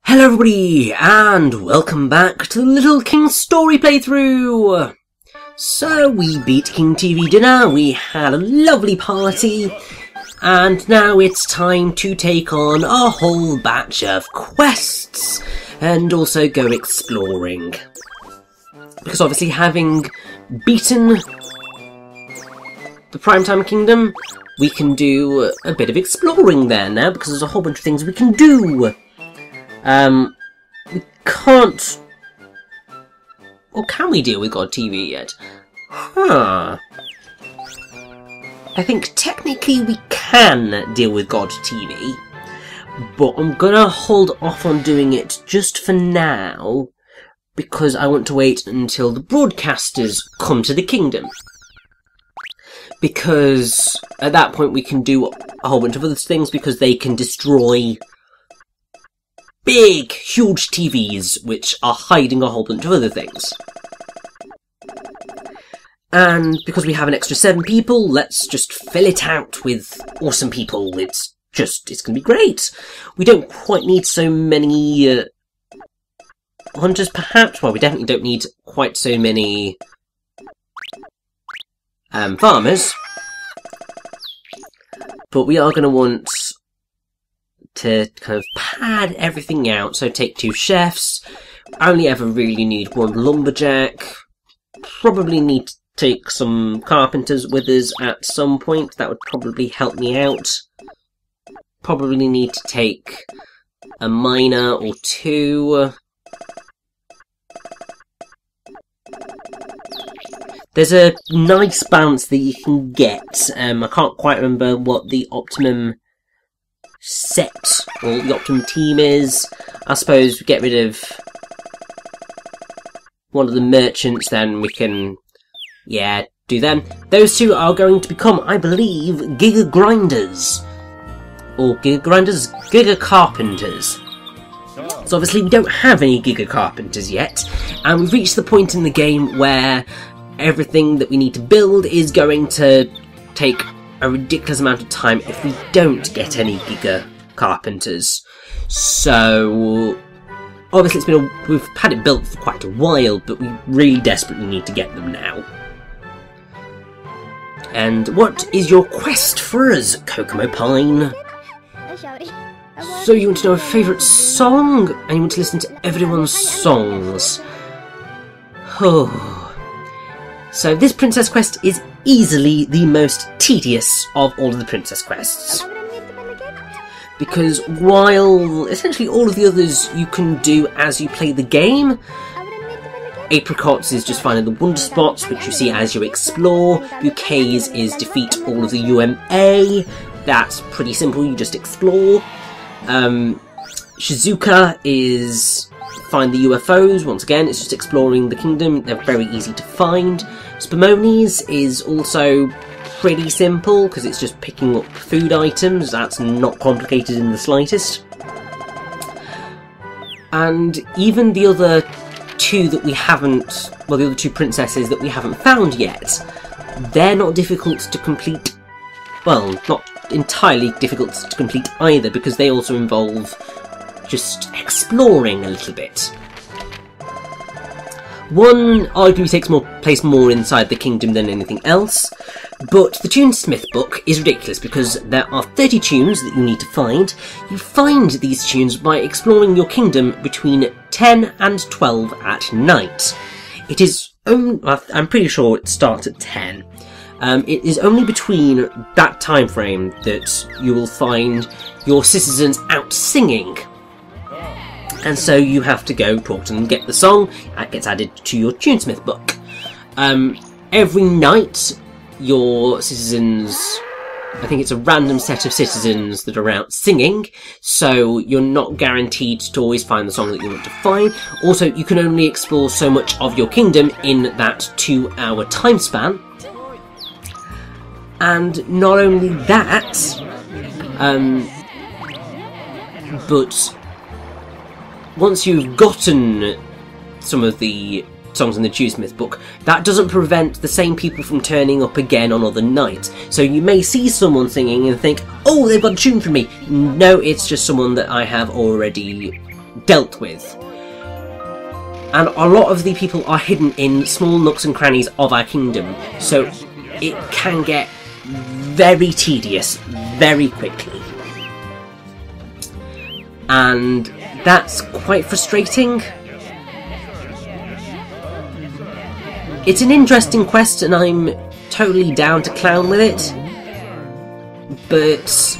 Hello everybody, and welcome back to the Little King story playthrough! So, we beat King TV dinner, we had a lovely party, and now it's time to take on a whole batch of quests, and also go exploring. Because obviously having beaten the Primetime Kingdom, we can do a bit of exploring there now, because there's a whole bunch of things we can do. We can't... Or can we deal with God TV yet? Huh. I think technically we can deal with God TV, but I'm gonna hold off on doing it just for now, because I want to wait until the broadcasters come to the kingdom. Because at that point we can do a whole bunch of other things, because they can destroy big, huge TVs, which are hiding a whole bunch of other things. And because we have an extra 7 people, let's just fill it out with awesome people. It's gonna be great. We don't quite need so many hunters, perhaps. Well, we definitely don't need quite so many farmers. But we are going to want to kind of pad everything out, so take 2 chefs, only ever really need 1 lumberjack, probably need to take some carpenters with us at some point, that would probably help me out, probably need to take a miner or 2, there's a nice balance that you can get. I can't quite remember what the optimum set or the optimum team is. I suppose we get rid of one of the merchants, then we can, yeah, do them. Those 2 are going to become, I believe, Giga Grinders. Or Giga Grinders? Giga Carpenters. So obviously we don't have any Giga Carpenters yet, and we've reached the point in the game where everything that we need to build is going to take a ridiculous amount of time if we don't get any Giga Carpenters. So obviously we've had it built for quite a while, but we really desperately need to get them now. And what is your quest for us, Kokomo Pine? So you want to know a favourite song, and you want to listen to everyone's songs. Oh. So this princess quest is easily the most tedious of all of the princess quests. Because while essentially all of the others you can do as you play the game, Apricots is just finding the wonder spots, which you see as you explore. Bouquets is defeat all of the UMA. That's pretty simple, you just explore. Shizuka is find the UFOs. Once again, it's just exploring the kingdom. They're very easy to find. Spumoni's is also pretty simple, because it's just picking up food items. That's not complicated in the slightest. And even the other 2 that we haven't, well, the other 2 princesses that we haven't found yet, they're not difficult to complete. Well, not entirely difficult to complete either, because they also involve just exploring a little bit. One arguably takes place more inside the kingdom than anything else, but the Tunesmith book is ridiculous because there are 30 tunes that you need to find. You find these tunes by exploring your kingdom between 10 and 12 at night. It is, I'm pretty sure it starts at 10. It is only between that time frame that you will find your citizens out singing. And so you have to go talk to them, get the song, that gets added to your Tunesmith book. Every night, your citizens, I think it's a random set of citizens that are out singing, so you're not guaranteed to always find the song that you want to find. Also, you can only explore so much of your kingdom in that 2-hour time span. And not only that, but once you've gotten some of the songs in the Tunesmith book, that doesn't prevent the same people from turning up again on other nights. So you may see someone singing and think, oh, they've got a tune for me. No, it's just someone that I have already dealt with. And a lot of the people are hidden in small nooks and crannies of our kingdom, so it can get very tedious very quickly. And that's quite frustrating. It's an interesting quest and I'm totally down to clown with it, but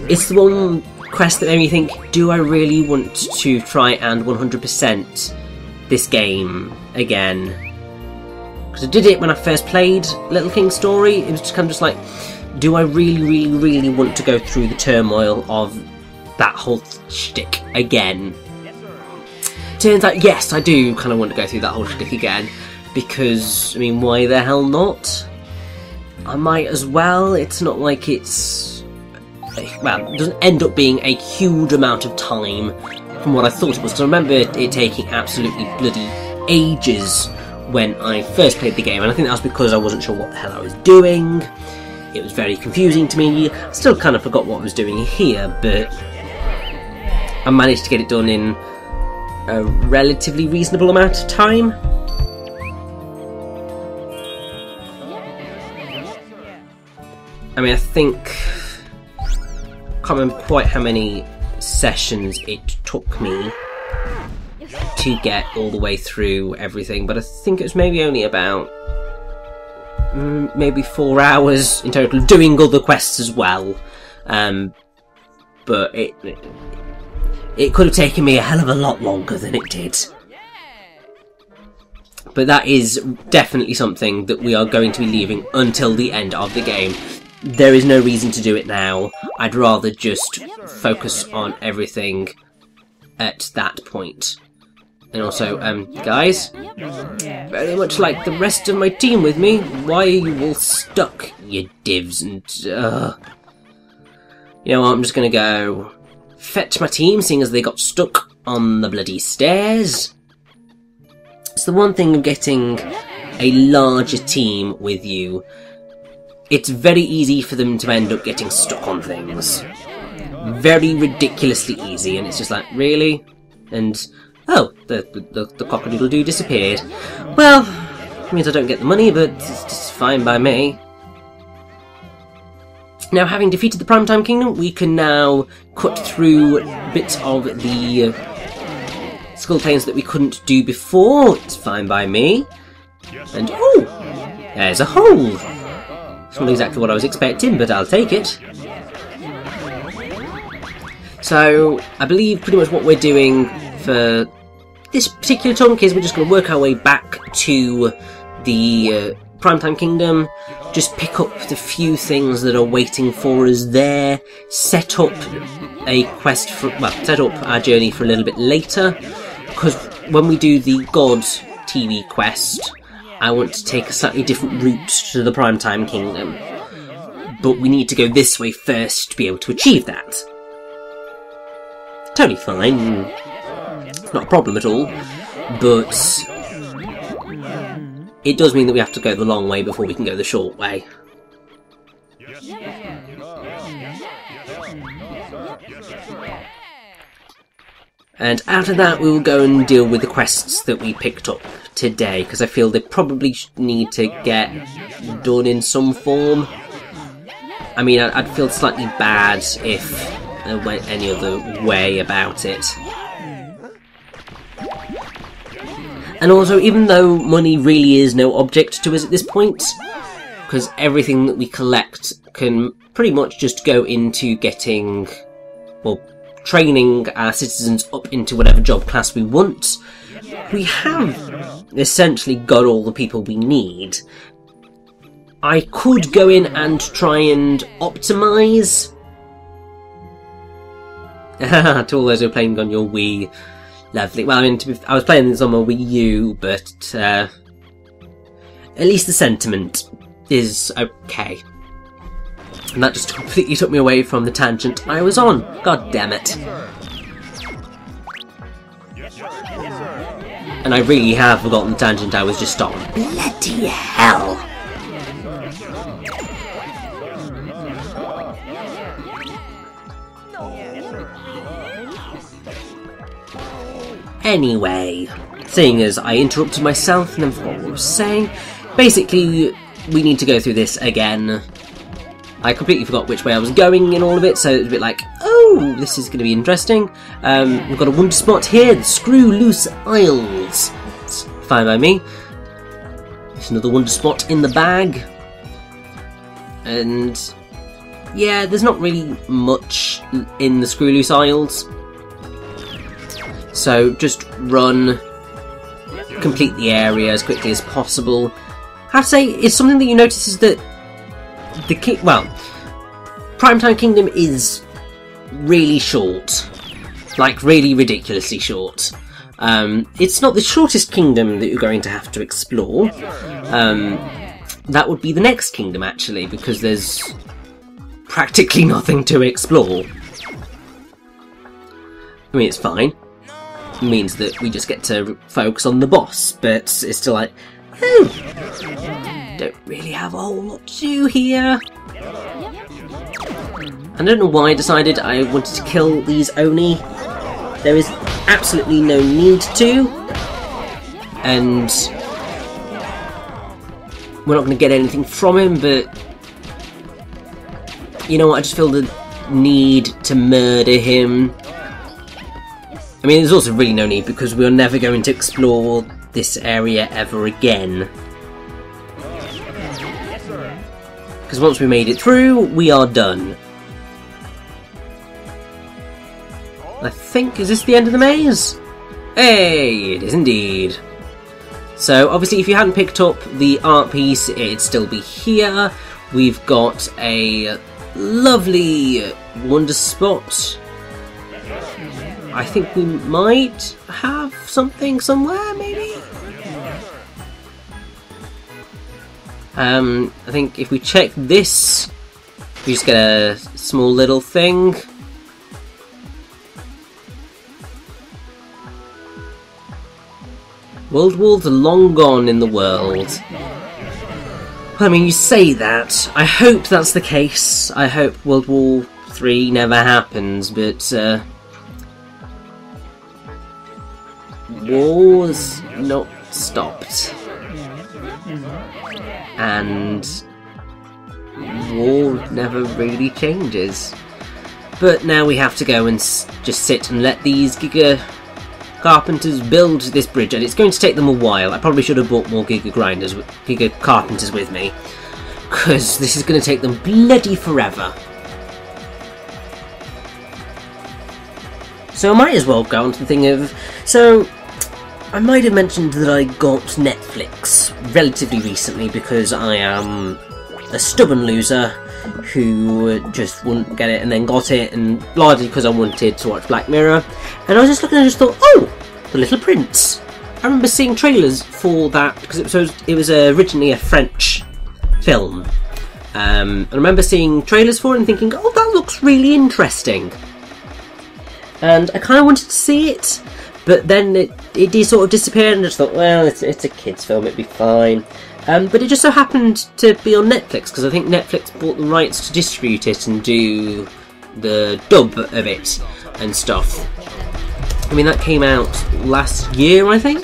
it's the one quest that made me think, do I really want to try and 100% this game again? Because I did it when I first played Little King's Story. It was just kind of just like, do I really want to go through the turmoil of that whole shtick again? Turns out, yes, I do kind of want to go through that whole shtick again, because, I mean, why the hell not? I might as well. It's not like it's... well, it doesn't end up being a huge amount of time from what I thought it was. Because I remember it taking absolutely bloody ages when I first played the game, and I think that was because I wasn't sure what the hell I was doing. It was very confusing to me. I still kind of forgot what I was doing here, but I managed to get it done in a relatively reasonable amount of time. I mean, I think... I can't remember quite how many sessions it took me to get all the way through everything, but I think it was maybe only about maybe 4 hours in total, doing other quests as well. But it could have taken me a hell of a lot longer than it did. But that is definitely something that we are going to be leaving until the end of the game. There is no reason to do it now. I'd rather just focus on everything at that point. And also, guys, very much like the rest of my team with me, why are you all stuck, you divs? And, you know what, I'm just gonna go fetch my team, seeing as they got stuck on the bloody stairs. It's the one thing of getting a larger team with you. It's very easy for them to end up getting stuck on things. Very ridiculously easy, and it's just like, really? And, oh, the cock-a-doodle-doo disappeared. Well, it means I don't get the money, but it's just fine by me. Now, having defeated the Primetime Kingdom, we can now cut through bits of the skull planes that we couldn't do before. It's fine by me. And, oh, there's a hole. It's not exactly what I was expecting, but I'll take it. So, I believe pretty much what we're doing for this particular chunk is we're just going to work our way back to the Primetime Kingdom, just pick up the few things that are waiting for us there, set up a quest for, well, set up our journey for a little bit later, because when we do the God TV quest, I want to take a slightly different route to the Primetime Kingdom, but we need to go this way first to be able to achieve that. Totally fine, not a problem at all, but it does mean that we have to go the long way before we can go the short way. And after that we will go and deal with the quests that we picked up today, because I feel they probably need to get done in some form. I mean, I'd feel slightly bad if I went any other way about it. And also, even though money really is no object to us at this point, because everything that we collect can pretty much just go into getting, well, training our citizens up into whatever job class we want, we have essentially got all the people we need. I could go in and try and optimise. To all those who are playing on your Wii. Lovely. Well, I mean, I was playing this on my Wii U, but at least the sentiment is okay. And that just completely took me away from the tangent I was on. God damn it. And I really have forgotten the tangent I was just on. Bloody hell. Anyway, seeing as I interrupted myself and then forgot what I was saying, basically we need to go through this again. I completely forgot which way I was going in all of it, so it was a bit like, oh, this is going to be interesting. We've got a wonder spot here, the Screw Loose Isles. It's fine by me. There's another wonder spot in the bag. And yeah, there's not really much in the Screw Loose Isles. So just run, complete the area as quickly as possible. I have to say, it's something that you notice is that Primetime Kingdom is really short. Like, really ridiculously short. It's not the shortest kingdom that you're going to have to explore. That would be the next kingdom, actually, because there's practically nothing to explore. I mean, it's fine. It means that we just get to focus on the boss, but it's still like, oh, don't really have a whole lot to do here. I don't know why I decided I wanted to kill these Oni. There is absolutely no need to, and we're not going to get anything from him, but you know what, I just feel the need to murder him. I mean, there's also really no need because we're never going to explore this area ever again. Because once we made it through, we are done. I think, is this the end of the maze? Hey, it is indeed. So, obviously, if you hadn't picked up the art piece, it'd still be here. We've got a lovely wonder spot. I think we might have something somewhere, maybe? I think if we check this, we just get a small little thing. World Wars are long gone in the world. I mean, you say that. I hope that's the case. I hope World War III never happens, but war's not stopped. And war never really changes. But now we have to go and just sit and let these Giga Carpenters build this bridge, and it's going to take them a while. I probably should have bought more Giga Carpenters with me, because this is going to take them bloody forever. So I might as well go on to the thing of... So, I might have mentioned that I got Netflix relatively recently because I am a stubborn loser who just wouldn't get it and then got it, and largely because I wanted to watch Black Mirror. And I was just looking and I just thought, oh, The Little Prince. I remember seeing trailers for that because it was originally a French film. I remember seeing trailers for it and thinking, oh, that looks really interesting. And I kind of wanted to see it, but then it did sort of disappear, and I just thought, well, it's a kids' film, it'd be fine. But it just so happened to be on Netflix, because I think Netflix bought the rights to distribute it and do the dub of it and stuff. I mean, that came out last year, I think?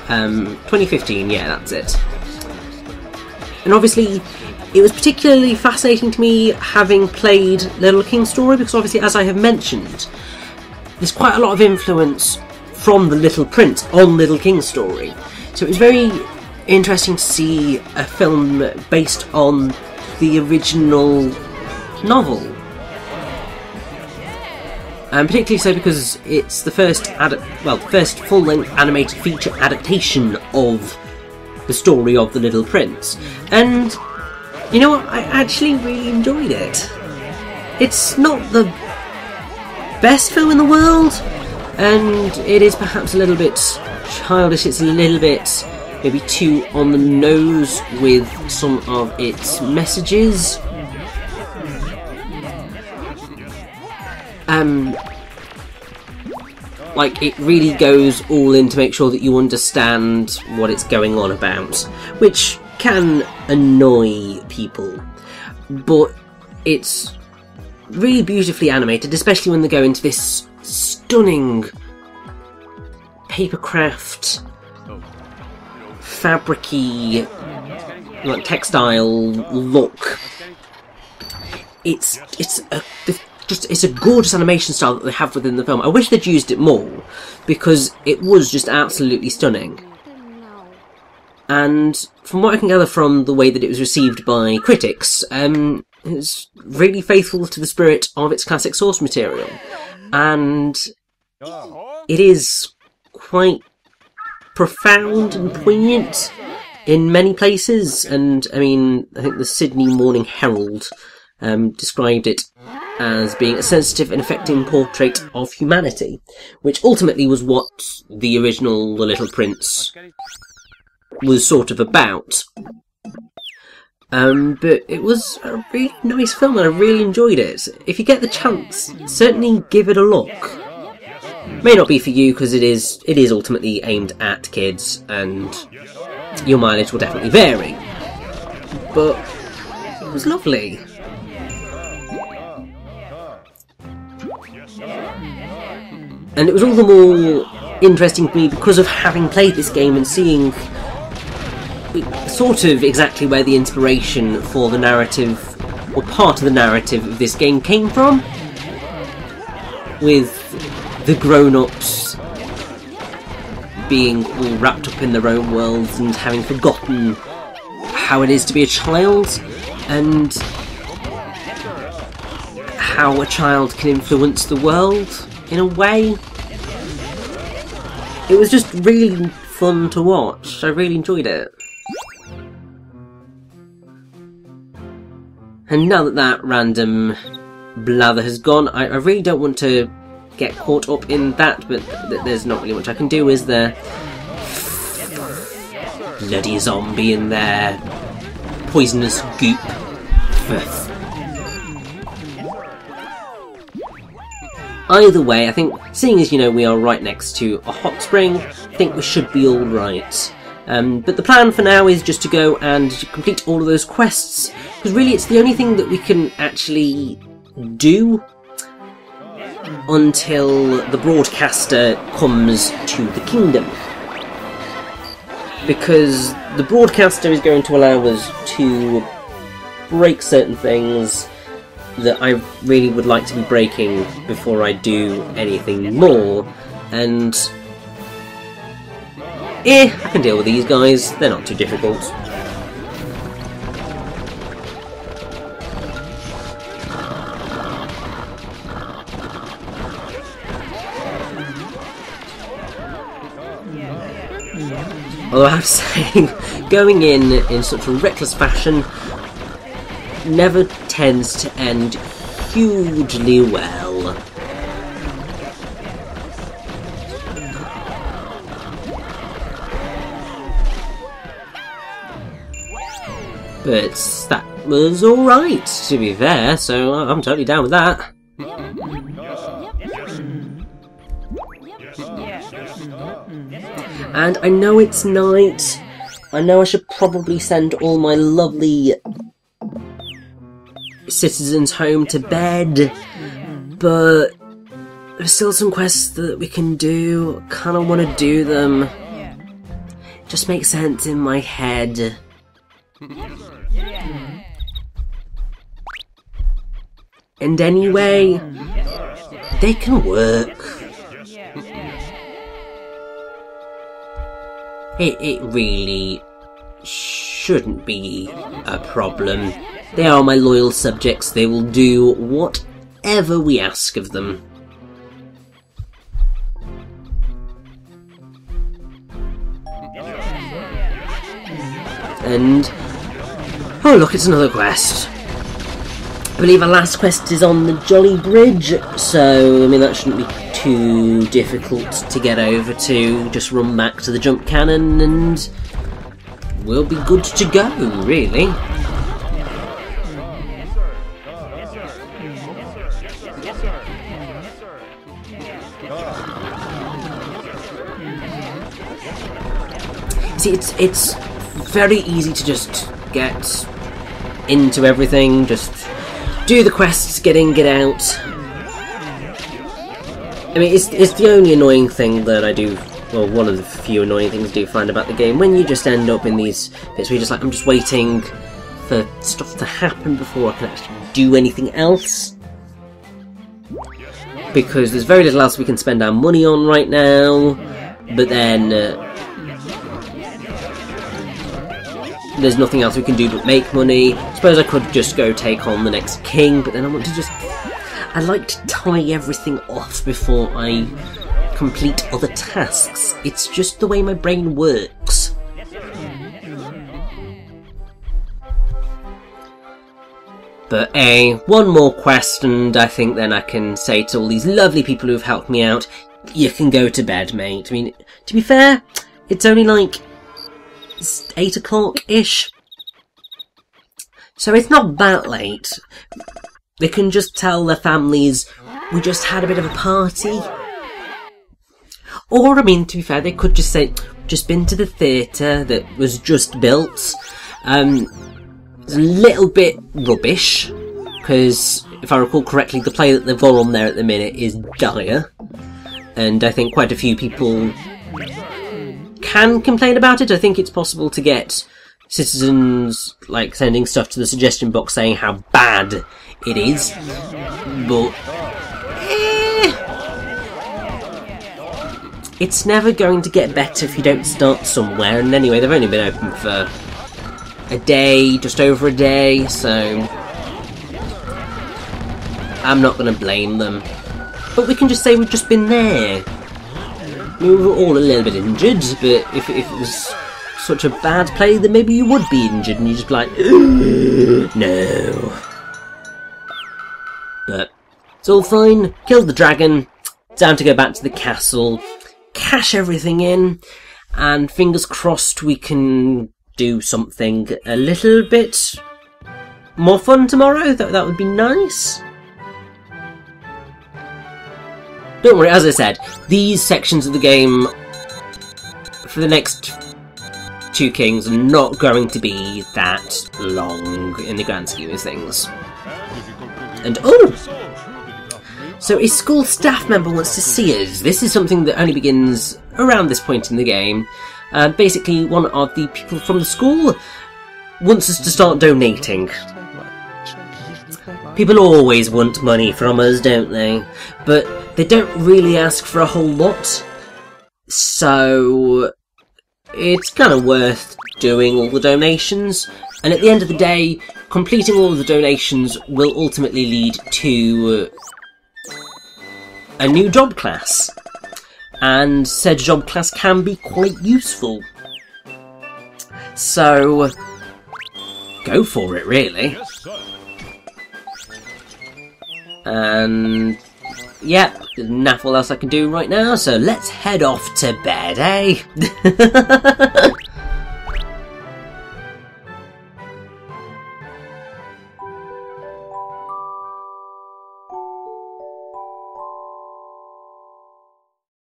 2015, yeah, that's it. And obviously, it was particularly fascinating to me having played Little King's Story, because obviously, as I have mentioned, there's quite a lot of influence from The Little Prince on Little King's Story. So it was very interesting to see a film based on the original novel. And particularly so because it's the first full-length animated feature adaptation of the story of The Little Prince. And you know what? I actually really enjoyed it. It's not the best film in the world, and it is perhaps a little bit childish. It's a little bit maybe too on the nose with some of its messages. Like, it really goes all in to make sure that you understand what it's going on about, which can annoy people, but it's really beautifully animated, especially when they go into this stunning papercraft, fabric-y, like textile look. It's a gorgeous animation style that they have within the film. I wish they'd used it more, because it was just absolutely stunning. And from what I can gather from the way that it was received by critics, it's really faithful to the spirit of its classic source material. And it is quite profound and poignant in many places. And, I mean, I think the Sydney Morning Herald described it as being a sensitive and affecting portrait of humanity, which ultimately was what the original The Little Prince was sort of about. But it was a really nice film and I really enjoyed it. If you get the chance, certainly give it a look. May not be for you because it is ultimately aimed at kids and your mileage will definitely vary. But it was lovely. And it was all the more interesting to me because of having played this game and seeing sort of exactly where the inspiration for the narrative, or part of the narrative of this game came from. With the grown-ups being all wrapped up in their own worlds and having forgotten how it is to be a child, and how a child can influence the world in a way. It was just really fun to watch. I really enjoyed it. And now that that random blather has gone, I really don't want to get caught up in that, but there's not really much I can do, is there? Bloody zombie in there. Poisonous goop. Either way, I think, seeing as, you know, we are right next to a hot spring, I think we should be alright. But the plan for now is just to go and complete all of those quests, because really it's the only thing that we can actually do until the broadcaster comes to the kingdom. Because the broadcaster is going to allow us to break certain things that I really would like to be breaking before I do anything more, and I can deal with these guys, they're not too difficult. Although I have to say, going in such a reckless fashion never tends to end hugely well. But that was alright, to be fair, so I'm totally down with that. And I know it's night. I know I should probably send all my lovely citizens home to bed, but there's still some quests that we can do. Kinda wanna do them. Just makes sense in my head. And anyway, they can work. It really shouldn't be a problem. They are my loyal subjects, they will do whatever we ask of them. And oh look, it's another quest. I believe our last quest is on the Jolly Bridge, so I mean that shouldn't be too difficult to get over to. Just run back to the jump cannon and we'll be good to go, really. See, it's very easy to just get into everything, just do the quests, get in, get out. I mean, it's the only annoying thing that I do well, one of the few annoying things I do find about the game, when you just end up in these bits where you're just like, I'm just waiting for stuff to happen before I can actually do anything else. Because there's very little else we can spend our money on right now, but then there's nothing else we can do but make money. I suppose I could just go take on the next king, but then I want to just... I like to tie everything off before I complete other tasks. It's just the way my brain works. But one more quest, and I think then I can say to all these lovely people who've helped me out, you can go to bed, mate. I mean, to be fair, it's only like 8 o'clock-ish. So it's not that late. They can just tell their families, we just had a bit of a party. Or, I mean, to be fair, they could just say, just been to the theatre that was just built. It's a little bit rubbish, because if I recall correctly, the play that they've got on there at the minute is dire, and I think quite a few people can complain about it. I think it's possible to get citizens like sending stuff to the suggestion box saying how bad it is, but it's never going to get better if you don't start somewhere. And anyway, they've only been open for a day, just over a day, so I'm not going to blame them. But we can just say we've just been there. I mean, we were all a little bit injured, but if it was such a bad play, then maybe you would be injured and you'd just be like, no. But it's all fine. Killed the dragon. Time to go back to the castle, cash everything in, and fingers crossed we can do something a little bit more fun tomorrow. That would be nice. Don't worry, as I said, these sections of the game for the next 2 kings are not going to be that long in the grand scheme of things. And so a school staff member wants to see us. This is something that only begins around this point in the game. Basically, one of the people from the school wants us to start donating. People always want money from us, don't they? But they don't really ask for a whole lot. So it's kind of worth doing all the donations. And at the end of the day, completing all of the donations will ultimately lead to a new job class. And said job class can be quite useful. So go for it, really. And yep, there's nothing else I can do right now, so let's head off to bed, eh?